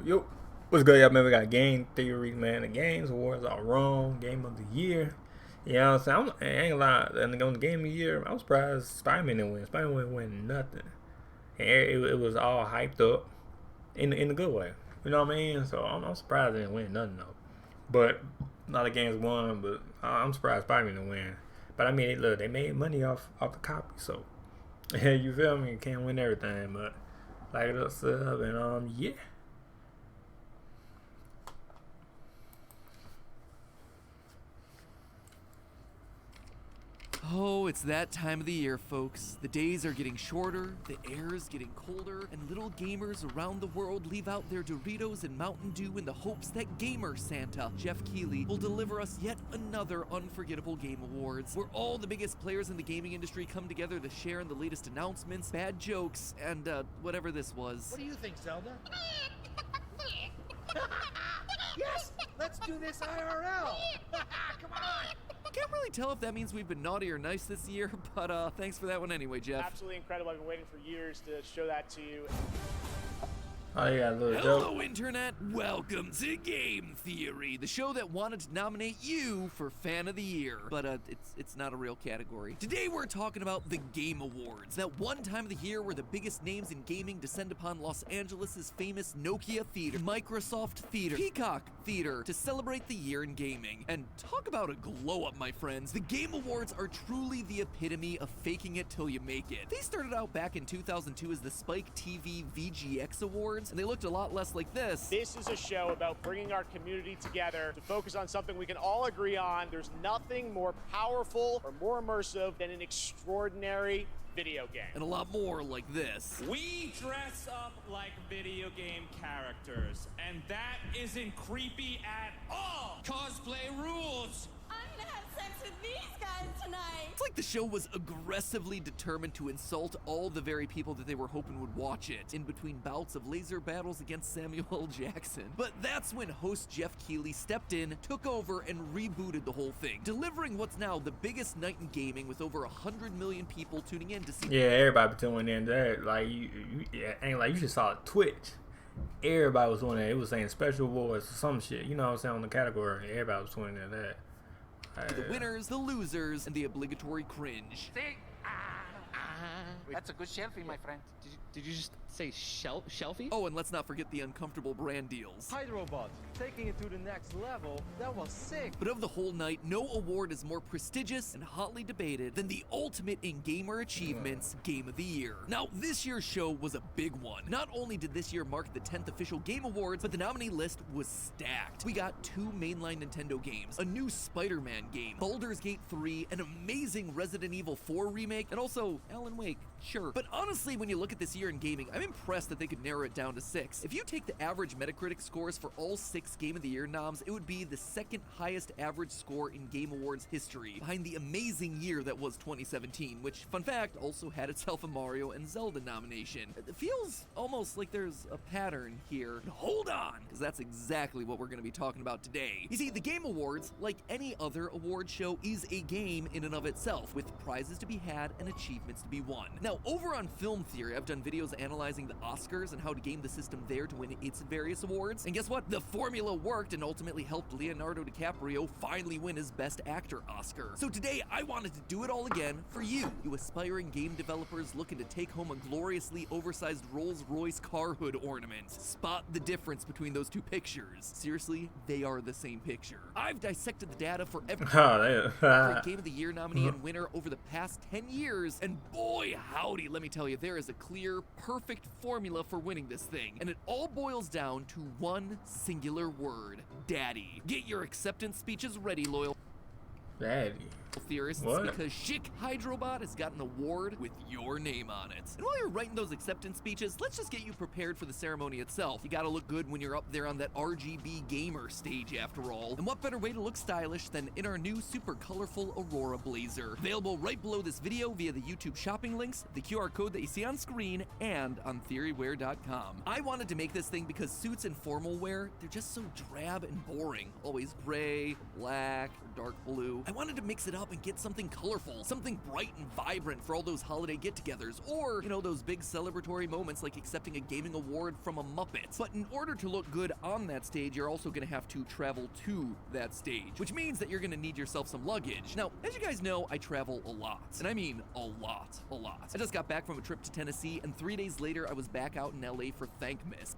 Yo, what's good, y'all? Man, we got game theory, man. The games awards are wrong. Game of the year. You know what I'm saying? I ain't gonna lie. And on the game of the year, I was surprised Spider-Man didn't win. Spider-Man didn't win nothing. And it was all hyped up in the good way. You know what I mean? So I'm surprised they didn't win nothing though. But a lot of games won. But I'm surprised Spider-Man didn't win. But I mean, look, they made money off the copy. So you feel me? You can't win everything, but like it up, sub, and yeah. Oh, it's that time of the year, folks. The days are getting shorter, the air is getting colder, and little gamers around the world leave out their Doritos and Mountain Dew in the hopes that Gamer Santa, Jeff Keighley, will deliver us yet another unforgettable Game Awards, where all the biggest players in the gaming industry come together to share in the latest announcements, bad jokes, and whatever this was. What do you think, Zelda? Yes! Let's do this IRL! Come on! Can't really tell if that means we've been naughty or nice this year, but thanks for that one anyway, Jeff. Absolutely incredible. I've been waiting for years to show that to you. Oh yeah, little Hello, Internet. Welcome to Game Theory, the show that wanted to nominate you for Fan of the Year, but it's not a real category. Today we're talking about the Game Awards, that one time of the year where the biggest names in gaming descend upon Los Angeles' famous Nokia Theater, Microsoft Theater, Peacock Theater, to celebrate the year in gaming. And talk about a glow up, my friends. The Game Awards are truly the epitome of faking it till you make it. They started out back in 2002 as the Spike TV VGX Awards, and they looked a lot less like this. This is a show about bringing our community together to focus on something we can all agree on. There's nothing more powerful or more immersive than an extraordinary video game. And a lot more like this. We dress up like video game characters, and that isn't creepy at all. Cosplay rules. I'm gonna have sex with these guys tonight. It's like the show was aggressively determined to insult all the very people that they were hoping would watch it, in between bouts of laser battles against Samuel L. Jackson. But that's when host Jeff Keighley stepped in, took over, and rebooted the whole thing, delivering what's now the biggest night in gaming with over 100 million people tuning in to see. Yeah, everybody tuning in there. Like ain't like you just saw Twitch. Everybody was doing that. It was saying special awards or some shit. You know what I'm saying, on the category. Everybody was tuning in that. The winners, the losers, and the obligatory cringe. That's a good shelfie, my friend. Did you just say shelfie? Oh, and let's not forget the uncomfortable brand deals. Hydrobot, taking it to the next level. That was sick. But of the whole night, no award is more prestigious and hotly debated than the ultimate in gamer achievements Game of the Year. Now, this year's show was a big one. Not only did this year mark the 10th official Game Awards, but the nominee list was stacked. We got 2 mainline Nintendo games, a new Spider-Man game, Baldur's Gate 3, an amazing Resident Evil 4 remake, and also Alan Wake, sure. But honestly, when you look at this year in gaming, I'm impressed that they could narrow it down to 6. If you take the average Metacritic scores for all 6 Game of the Year noms, it would be the second highest average score in Game Awards history, behind the amazing year that was 2017, which, fun fact, also had itself a Mario and Zelda nomination. It feels almost like there's a pattern here. And hold on, because that's exactly what we're going to be talking about today. You see, the Game Awards, like any other award show, is a game in and of itself, with prizes to be had and achievements to be won. Now, over on Film Theory, I've done videos analyzing the Oscars and how to game the system there to win its various awards. And guess what? The formula worked and ultimately helped Leonardo DiCaprio finally win his Best Actor Oscar. So today, I wanted to do it all again for you aspiring game developers looking to take home a gloriously oversized Rolls-Royce car hood ornament. Spot the difference between those two pictures. Seriously, they are the same picture. I've dissected the data for every Game of the Year nominee and winner over the past 10 years, and boy howdy, let me tell you, there is a clear, perfect formula for winning this thing, and it all boils down to one singular word: daddy. Get your acceptance speeches ready, loyal Daddy. theorists, What? because Chic Hydrobot has got an award with your name on it. And while you're writing those acceptance speeches, let's just get you prepared for the ceremony itself. You gotta look good when you're up there on that RGB gamer stage, after all. And what better way to look stylish than in our new super colorful Aurora blazer, available right below this video via the YouTube shopping links, the QR code that you see on screen, and on theorywear.com. I wanted to make this thing because suits and formal wear, they're just so drab and boring. Always gray, black, or dark blue. I wanted to mix it up up and get something colorful, something bright and vibrant for all those holiday get-togethers, or, you know, those big celebratory moments like accepting a gaming award from a Muppet. But in order to look good on that stage, you're also gonna have to travel to that stage, which means that you're gonna need yourself some luggage. Now, as you guys know, I travel a lot, and I mean a lot. I just got back from a trip to Tennessee, and 3 days later, I was back out in LA for Thankmas.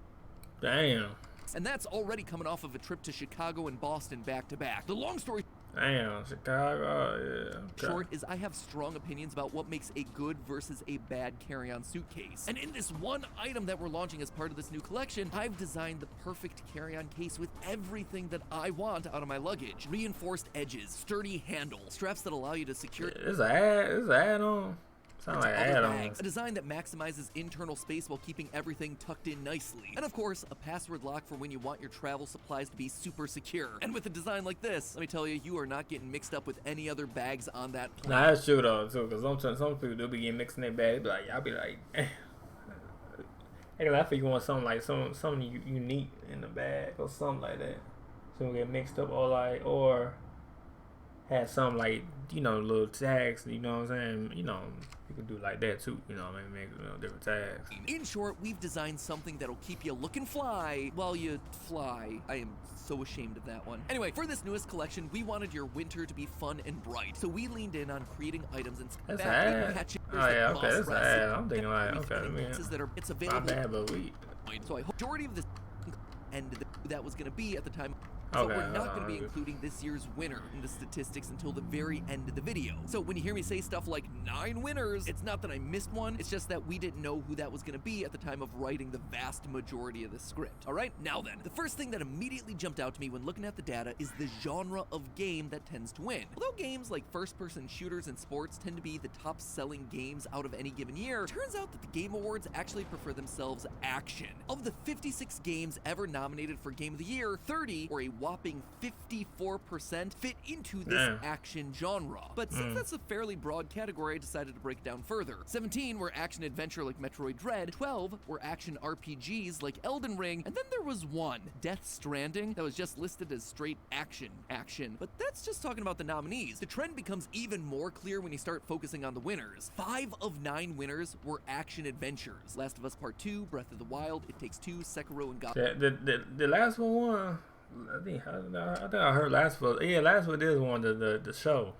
Damn. And that's already coming off of a trip to Chicago and Boston back to back. The long story Damn, Chicago, yeah. Okay. short is I have strong opinions about what makes a good versus a bad carry-on suitcase. And in this one item that we're launching as part of this new collection, I've designed the perfect carry-on case with everything that I want out of my luggage. Reinforced edges, sturdy handle, straps that allow you to secure It's an add-on. Sound like add-ons. a design that maximizes internal space while keeping everything tucked in nicely. And of course, a password lock for when you want your travel supplies to be super secure. And with a design like this, let me tell you, you are not getting mixed up with any other bags on that plane. Nah, that's true though, too, because some people do be getting mixed in their bag. They be like, I'll be like, I think you want something like something unique in the bag or something like that. So we get mixed up or have some like, you know, little tags, you know what I'm saying? You know, you can do like that too, you know, maybe make, you know, different tags. In short, we've designed something that'll keep you looking fly while you fly. I am so ashamed of that one. Anyway, for this newest collection, we wanted your winter to be fun and bright. So we leaned in on creating items and That's ad. Oh yeah, okay, that's ad. I'm thinking like, okay, man. It's My available. bad, but we. So I hope majority of this and that was going to be at the time. So Okay, we're not going to hold be on. including this year's winner in the statistics until the very end of the video. So when you hear me say stuff like 9 winners, it's not that I missed one, it's just that we didn't know who that was going to be at the time of writing the vast majority of the script. All right, now then, the first thing that immediately jumped out to me when looking at the data is the genre of game that tends to win. Although games like first-person shooters and sports tend to be the top-selling games out of any given year, it turns out that the Game Awards actually prefer themselves action. Of the 56 games ever nominated for Game of the Year, 30, or a whopping 54%, fit into this Damn. action genre. But since that's a fairly broad category, I decided to break it down further. 17 were action-adventure like Metroid Dread, 12 were action RPGs like Elden Ring, and then there was one, Death Stranding, that was just listed as straight action. But that's just talking about the nominees. The trend becomes even more clear when you start focusing on the winners. 5 of 9 winners were action-adventures. Last of Us Part 2, Breath of the Wild, It Takes Two, Sekiro, and God. The last one won. I think I heard last one. Yeah, last one is one the show.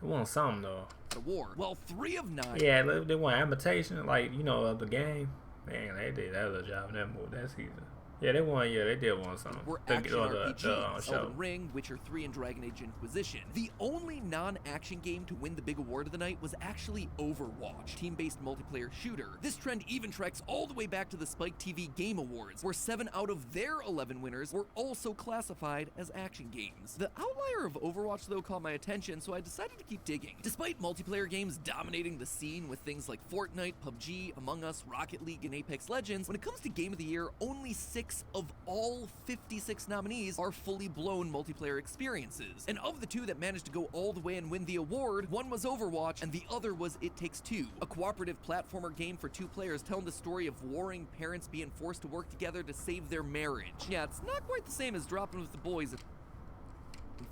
They won something though. Award. Well, 3 of 9. Yeah, they won imitation, like, you know, of the game. Man, they did that little job in that movie that season. Yeah, they won. Yeah, they did want something. Were The- action or the RPGs, show. Elden Ring, Witcher 3, and Dragon Age Inquisition. The only non-action game to win the big award of the night was actually Overwatch, team-based multiplayer shooter. This trend even tracks all the way back to the Spike TV Game Awards, where 7 out of their 11 winners were also classified as action games. The outlier of Overwatch, though, caught my attention, so I decided to keep digging. Despite multiplayer games dominating the scene with things like Fortnite, PUBG, Among Us, Rocket League, and Apex Legends, when it comes to Game of the Year, only 6 of all 56 nominees are fully blown multiplayer experiences. And of the 2 that managed to go all the way and win the award, one was Overwatch and the other was It Takes Two, a cooperative platformer game for 2 players telling the story of warring parents being forced to work together to save their marriage. Yeah, it's not quite the same as dropping with the boys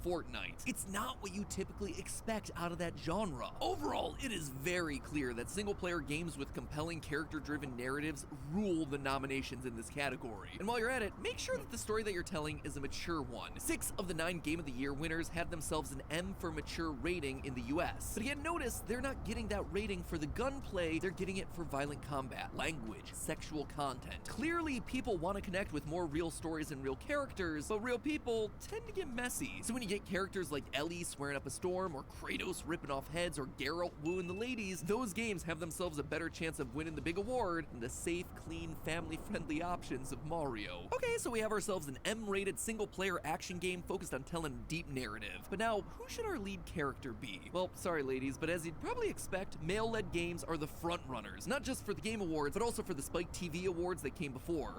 Fortnite. It's not what you typically expect out of that genre. Overall, it is very clear that single-player games with compelling character-driven narratives rule the nominations in this category. And while you're at it, make sure that the story that you're telling is a mature one. 6 of the 9 Game of the Year winners had themselves an M for mature rating in the US. But again, notice they're not getting that rating for the gunplay, they're getting it for violent combat, language, sexual content. Clearly, people want to connect with more real stories and real characters, but real people tend to get messy. So when you get characters like Ellie swearing up a storm, or Kratos ripping off heads, or Geralt wooing the ladies, those games have themselves a better chance of winning the big award than the safe, clean, family-friendly options of Mario. Okay, so we have ourselves an M-rated single-player action game focused on telling a deep narrative. But now, who should our lead character be? Well, sorry ladies, but as you'd probably expect, male-led games are the front runners, not just for the Game Awards, but also for the Spike TV Awards that came before.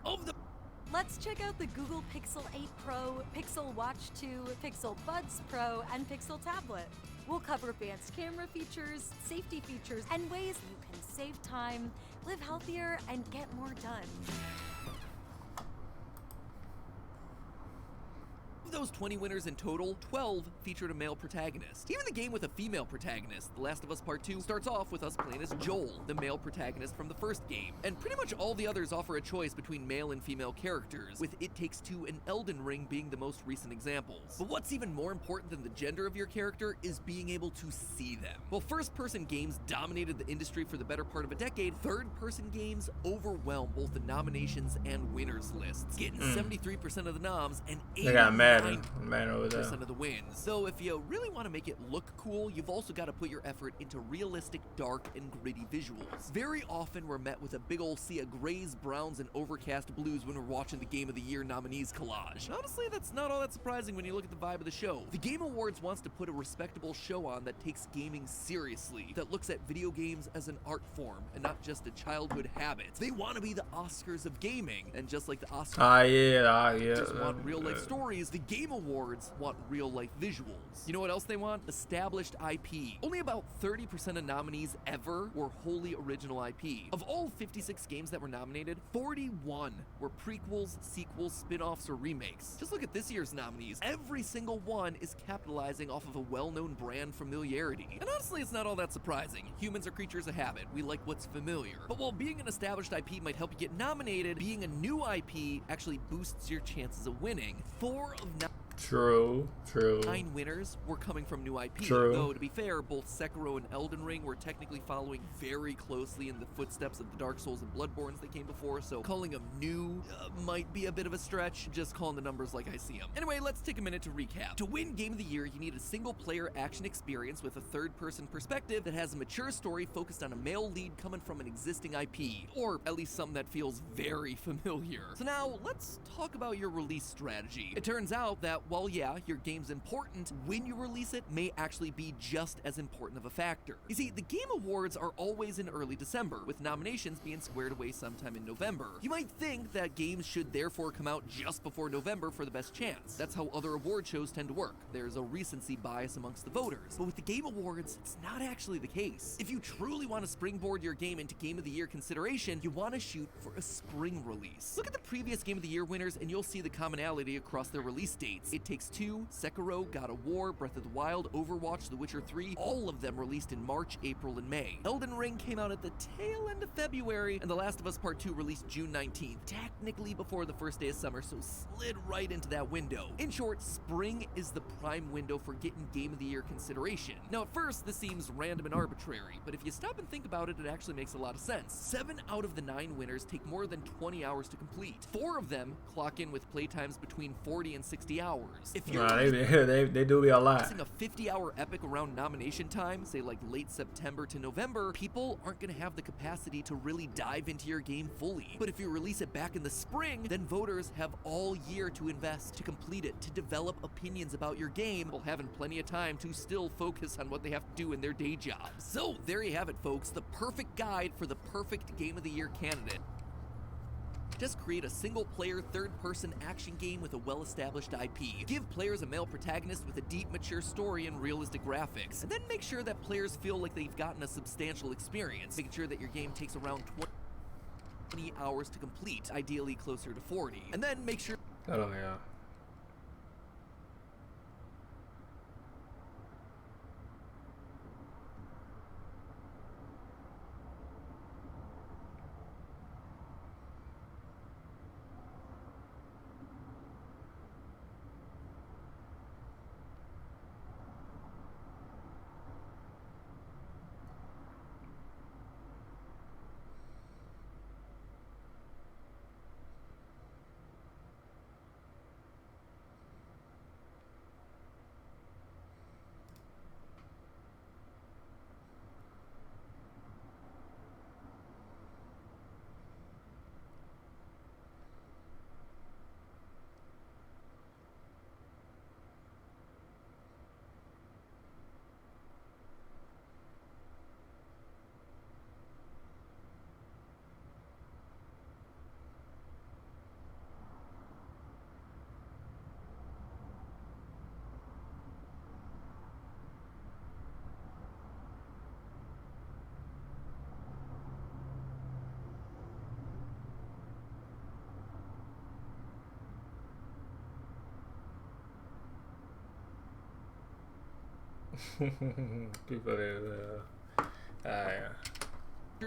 Let's check out the Google Pixel 8 Pro, Pixel Watch 2, Pixel Buds Pro, and Pixel Tablet. We'll cover advanced camera features, safety features, and ways you can save time, live healthier, and get more done. Of those 20 winners in total, 12 featured a male protagonist. Even the game with a female protagonist, The Last of Us Part 2, starts off with us playing as Joel, the male protagonist from the first game. And pretty much all the others offer a choice between male and female characters, with It Takes Two and Elden Ring being the most recent examples. But what's even more important than the gender of your character is being able to see them. While first-person games dominated the industry for the better part of a decade, third-person games overwhelm both the nominations and winners lists, getting 73% of the noms and 89% of the wins. So if you really want to make it look cool, you've also got to put your effort into realistic, dark, and gritty visuals. Very often we're met with a big ol' sea of grays, browns, and overcast blues when we're watching the Game of the Year nominees collage. Honestly, that's not all that surprising when you look at the vibe of the show. The Game Awards wants to put a respectable show on that takes gaming seriously, that looks at video games as an art form and not just a childhood habit. They want to be the Oscars of gaming, and just like the Oscars want real-life stories, the Game Awards want real-life visuals. You know what else they want? Established IP. Only about 30% of nominees ever were wholly original IP. Of all 56 games that were nominated, 41 were prequels, sequels, spin-offs, or remakes. Just look at this year's nominees. Every single one is capitalizing off of a well-known brand familiarity. And honestly, it's not all that surprising. Humans are creatures of habit. We like what's familiar. But while being an established IP might help you get nominated, being a new IP actually boosts your chances of winning. 4 of 9 winners were coming from new IP. Though, to be fair, both Sekiro and Elden Ring were technically following very closely in the footsteps of the Dark Souls and Bloodborns that came before, so calling them new might be a bit of a stretch, just calling the numbers like I see them. Anyway, let's take a minute to recap. To win Game of the Year, you need a single-player action experience with a third-person perspective that has a mature story focused on a male lead coming from an existing IP, or at least something that feels very familiar. So now, let's talk about your release strategy. It turns out that while yeah, your game's important, when you release it may actually be just as important of a factor. You see, the Game Awards are always in early December, with nominations being squared away sometime in November. You might think that games should therefore come out just before November for the best chance. That's how other award shows tend to work. There's a recency bias amongst the voters. But with the Game Awards, it's not actually the case. If you truly want to springboard your game into Game of the Year consideration, you want to shoot for a spring release. Look at the previous Game of the Year winners and you'll see the commonality across their release dates. It Takes Two, Sekiro, God of War, Breath of the Wild, Overwatch, The Witcher 3, all of them released in March, April, and May. Elden Ring came out at the tail end of February, and The Last of Us Part 2 released June 19th, technically before the first day of summer, so slid right into that window. In short, spring is the prime window for getting Game of the Year consideration. Now at first, this seems random and arbitrary, but if you stop and think about it, it actually makes a lot of sense. 7 out of the 9 winners take more than 20 hours to complete. 4 of them clock in with playtimes between 40 and 60 hours. If you're they do be a lot. A 50-hour epic around nomination time, say like late September to November, people aren't going to have the capacity to really dive into your game fully. But if you release it back in the spring, then voters have all year to invest, to complete it, to develop opinions about your game, while having plenty of time to still focus on what they have to do in their day jobs. So there you have it, folks, the perfect guide for the perfect Game of the Year candidate. Just create a single-player, third-person action game with a well-established IP. Give players a male protagonist with a deep, mature story and realistic graphics. And then make sure that players feel like they've gotten a substantial experience, making sure that your game takes around 20 hours to complete, ideally closer to 40. And then make sure... Oh, yeah. People that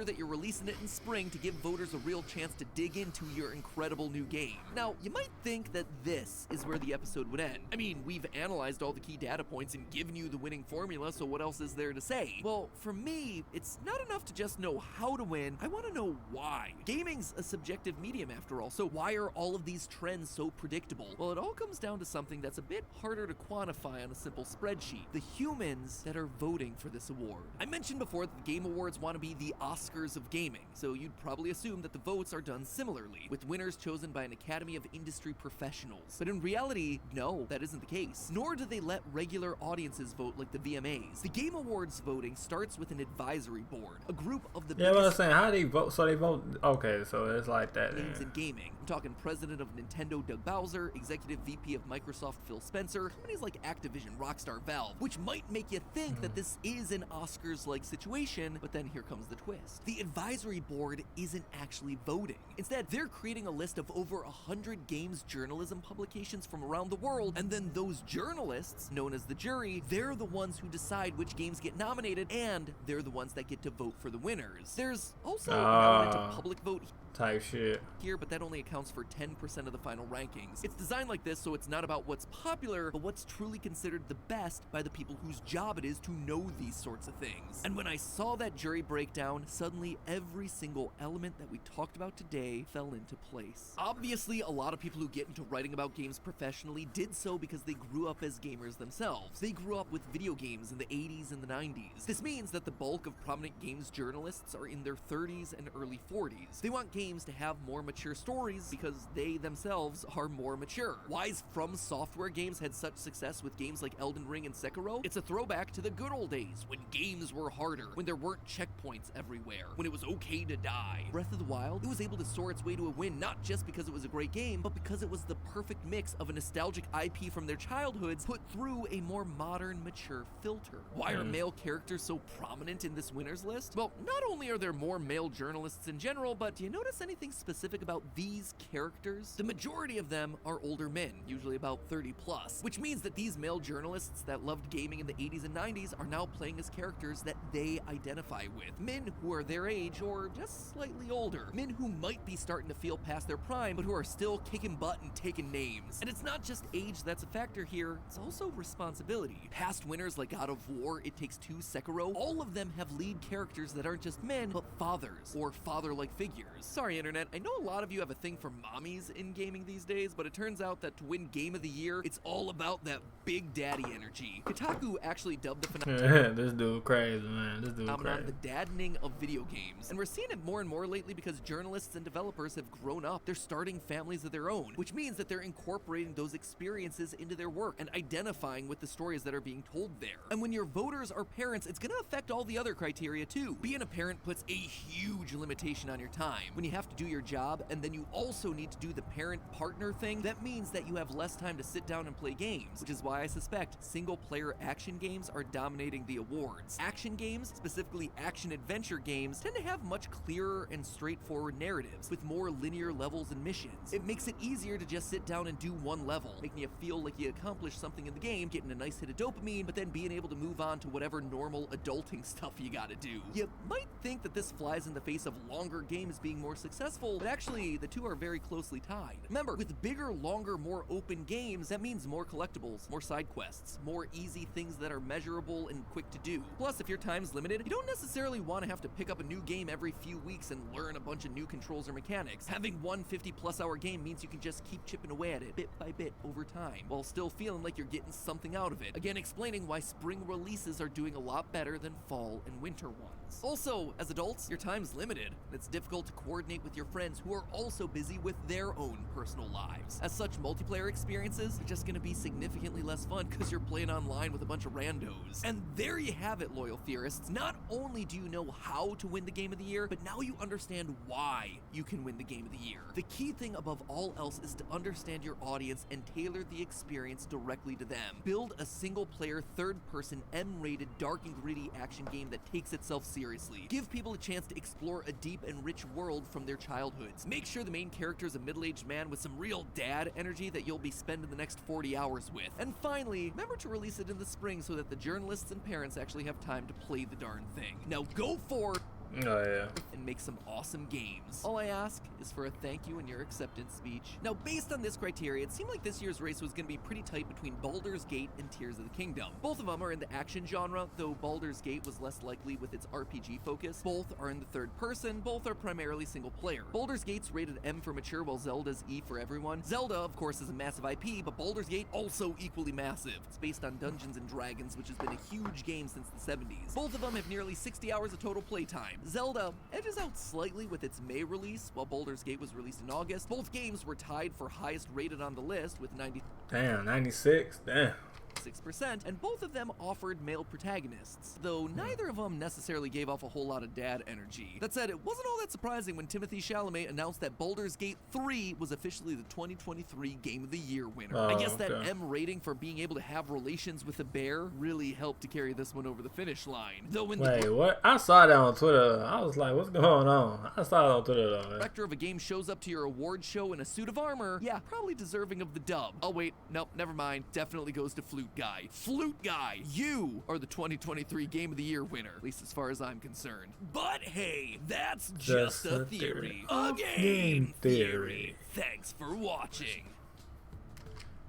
that you're releasing it in spring to give voters a real chance to dig into your incredible new game. Now, you might think that this is where the episode would end. I mean, we've analyzed all the key data points and given you the winning formula, so what else is there to say? Well, for me, it's not enough to just know how to win. I want to know why. Gaming's a subjective medium after all, so why are all of these trends so predictable? Well, it all comes down to something that's a bit harder to quantify on a simple spreadsheet: the humans that are voting for this award. I mentioned before that the Game Awards want to be the Oscars of gaming, so you'd probably assume that the votes are done similarly, with winners chosen by an academy of industry professionals. But in reality, no, that isn't the case. Nor do they let regular audiences vote like the VMAs. The Game Awards voting starts with an advisory board, a group of the but I was saying, how do they vote? So they vote, okay, so it's like that. names in gaming. I'm talking president of Nintendo Doug Bowser, executive VP of Microsoft Phil Spencer, companies like Activision, Rockstar, Valve, which might make you think that this is an Oscars-like situation, but then here comes the twist. The advisory board isn't actually voting. Instead, they're creating a list of over 100 games journalism publications from around the world, and then those journalists, known as the jury, they're the ones who decide which games get nominated, and they're the ones that get to vote for the winners. There's also an element of public vote type shit here, but that only accounts for 10% of the final rankings. It's designed like this so it's not about what's popular, but what's truly considered the best by the people whose job it is to know these sorts of things. And when I saw that jury breakdown, suddenly every single element that we talked about today fell into place. Obviously, a lot of people who get into writing about games professionally did so because they grew up as gamers themselves. They grew up with video games in the 80s and the 90s. This means that the bulk of prominent games journalists are in their 30s and early 40s. They want games to have more mature stories because they themselves are more mature. Why's From Software games had such success with games like Elden Ring and Sekiro? It's a throwback to the good old days when games were harder, when there weren't checkpoints everywhere, when it was okay to die. Breath of the Wild, it was able to soar its way to a win not just because it was a great game, but because it was the perfect mix of a nostalgic IP from their childhoods put through a more modern, mature filter. Why are male characters so prominent in this winners list? Well, not only are there more male journalists in general, but do you notice anything specific about these characters? The majority of them are older men, usually about 30 plus, which means that these male journalists that loved gaming in the 80s and 90s are now playing as characters that they identify with. Men who are their age or just slightly older. Men who might be starting to feel past their prime, but who are still kicking butt and taking names. And it's not just age that's a factor here, it's also responsibility. Past winners like God of War, It Takes Two, Sekiro, all of them have lead characters that aren't just men, but fathers, or father-like figures. Sorry, internet, I know a lot of you have a thing for mommies in gaming these days, but it turns out that to win Game of the Year, it's all about that big daddy energy. Kotaku actually dubbed the phenomenon this dude crazy, man. This dude crazy. the daddening of video games. And we're seeing it more and more lately because journalists and developers have grown up. They're starting families of their own, which means that they're incorporating those experiences into their work and identifying with the stories that are being told there. And when your voters are parents, it's gonna affect all the other criteria too. Being a parent puts a huge limitation on your time. When you have to do your job and then you also need to do the parent-partner thing, that means that you have less time to sit down and play games, which is why I suspect single-player action games are dominating the awards. Action games, specifically action-adventure games, tend to have much clearer and straightforward narratives, with more linear levels and missions. It makes it easier to just sit down and do one level, making you feel like you accomplished something in the game, getting a nice hit of dopamine, but then being able to move on to whatever normal adulting stuff you gotta do. You might think that this flies in the face of longer games being more successful, but actually the two are very closely tied. Remember, with bigger, longer, more open games, that means more collectibles, more side quests, more easy things that are measurable and quick to do. Plus, if your time's limited, you don't necessarily want to have to pick up a new game every few weeks and learn a bunch of new controls or mechanics. Having one 50+ hour game means you can just keep chipping away at it bit by bit over time, while still feeling like you're getting something out of it. Again, explaining why spring releases are doing a lot better than fall and winter ones. Also, as adults, your time's limited. It's difficult to coordinate with your friends who are also busy with their own personal lives. As such, multiplayer experiences are just gonna be significantly less fun because you're playing online with a bunch of randos. And there you have it, loyal theorists. Not only do you know how know to win the Game of the Year, but now you understand why you can win the Game of the Year. The key thing above all else is to understand your audience and tailor the experience directly to them. Build a single-player, third-person, M-rated, dark and gritty action game that takes itself seriously. Give people a chance to explore a deep and rich world from their childhoods. Make sure the main character is a middle-aged man with some real dad energy that you'll be spending the next 40 hours with. And finally, remember to release it in the spring so that the journalists and parents actually have time to play the darn thing. Now go forward and make some awesome games. All I ask is for a thank you in your acceptance speech. Now, based on this criteria, it seemed like this year's race was going to be pretty tight between Baldur's Gate and Tears of the Kingdom. Both of them are in the action genre, though Baldur's Gate was less likely with its RPG focus. Both are in the third person, both are primarily single player. Baldur's Gate's rated M for mature, while Zelda's E for everyone. Zelda, of course, is a massive IP, but Baldur's Gate also equally massive. It's based on Dungeons and Dragons, which has been a huge game since the 70s. Both of them have nearly 60 hours of total playtime. Zelda edges out slightly with its May release, while Baldur's Gate was released in August. Both games were tied for highest rated on the list with 96. Damn. 6%, and both of them offered male protagonists, though neither of them necessarily gave off a whole lot of dad energy. That said, it wasn't all that surprising when Timothée Chalamet announced that Baldur's Gate 3 was officially the 2023 Game of the Year winner. I guess that M rating for being able to have relations with a bear really helped to carry this one over the finish line. Though when what? I saw that on Twitter. I was like, what's going on? I saw it on Twitter though. The director of a game shows up to your award show in a suit of armor, yeah, probably deserving of the dub. Oh wait, nope, never mind. Definitely goes to Flute Guy. Flute Guy, you are the 2023 Game of the Year winner, at least as far as I'm concerned. But hey, that's just a theory. A game theory. Thanks for watching.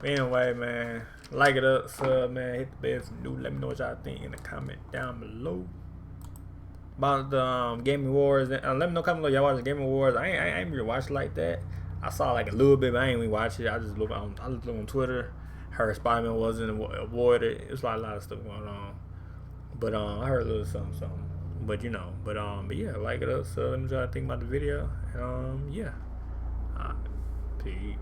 Anyway, man, like it up, sub, man, hit the bell if you're new. Let me know what y'all think in the comment down below about the Game Awards. Let me know comment below y'all watch the Game Awards. I ain't really watched like that. I saw like a little bit, but I ain't really watch it. I just looked on Twitter. Heard Spider-Man wasn't awarded. It was like a lot of stuff going on, but I heard a little something. But you know, but yeah, like it up. So let me know what y'all think about the video. And yeah, peace.